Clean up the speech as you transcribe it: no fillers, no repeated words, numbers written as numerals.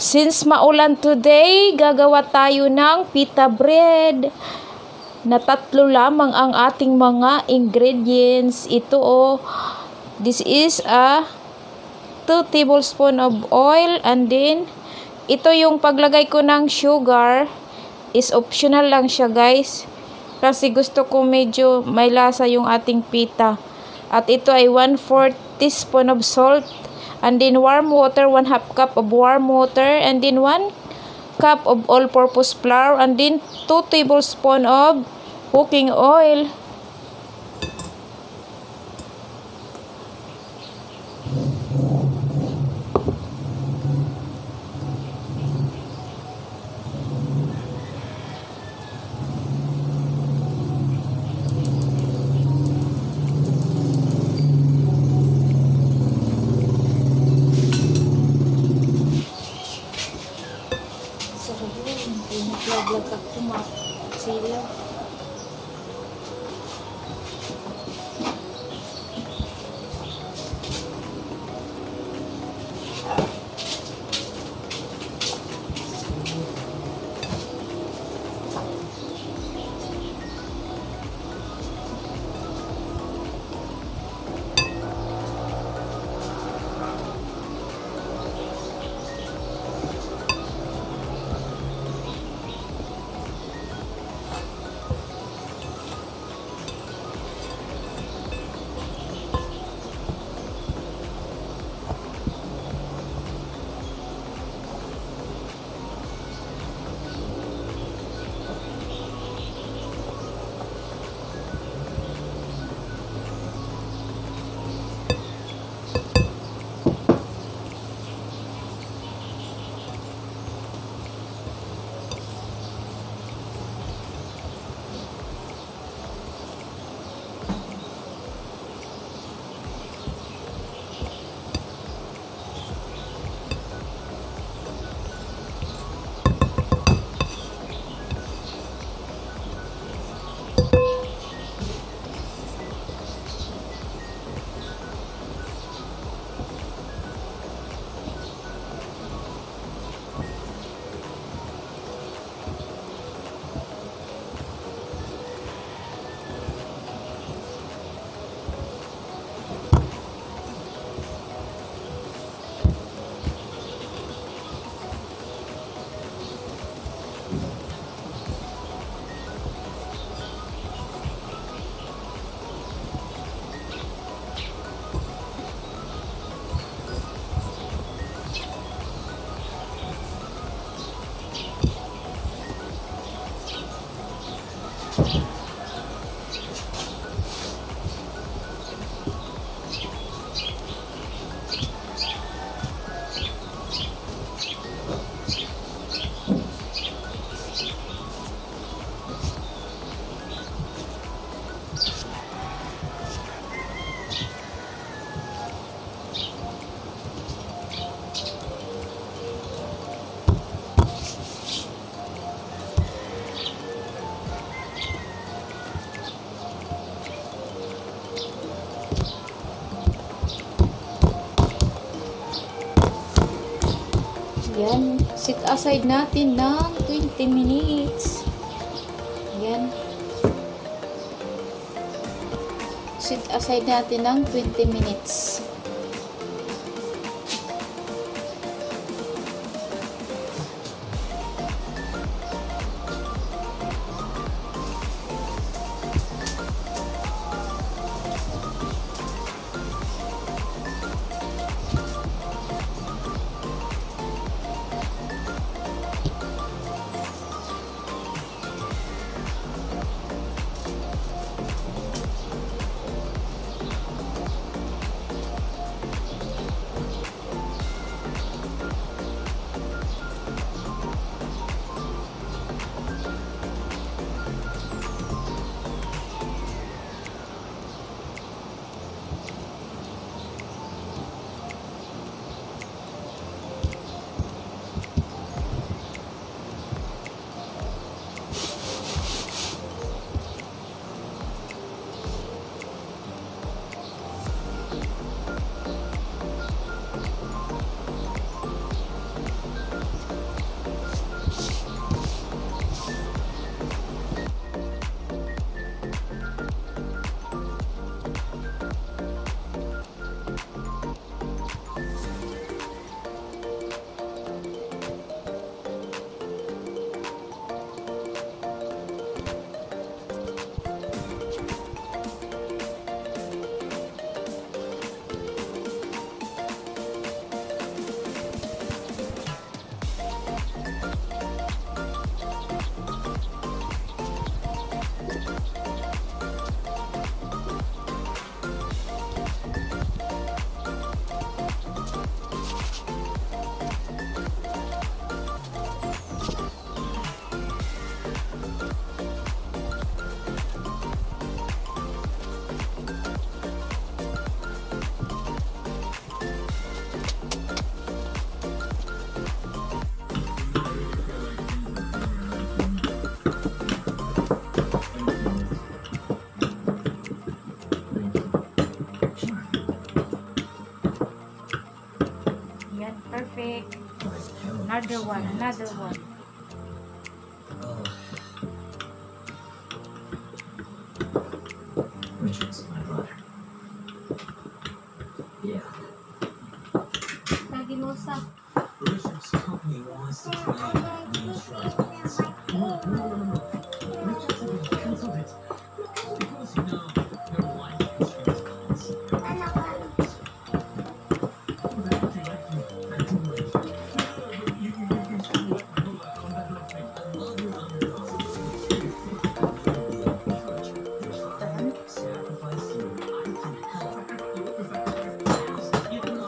Since maulan today, gagawa tayo ng pita bread. Na 3 lamang ang ating mga ingredients. Ito this is a 2 tablespoon of oil, and then ito yung paglagay ko ng sugar is optional lang siya, guys. Kasi gusto ko medyo may lasa yung ating pita. At ito ay 1/4 teaspoon of salt. And then warm water, 1/2 cup of warm water. And then 1 cup of all-purpose flour. And then 2 tablespoon of cooking oil. Naglag ako sila. Yan, sit aside natin ng 20 minutes. Yan. Sit aside natin ng 20 minutes. Perfect. Another one. Another one. Richard's my brother. Yeah. Richard's company wants to try the insurance policy. No. Richard's already canceled it. Because, your life insurance policy. But everything I do like you. You still like my whole life. I'm not thing. I love your underdog. Sacrifice you. I can help. What was that? You know,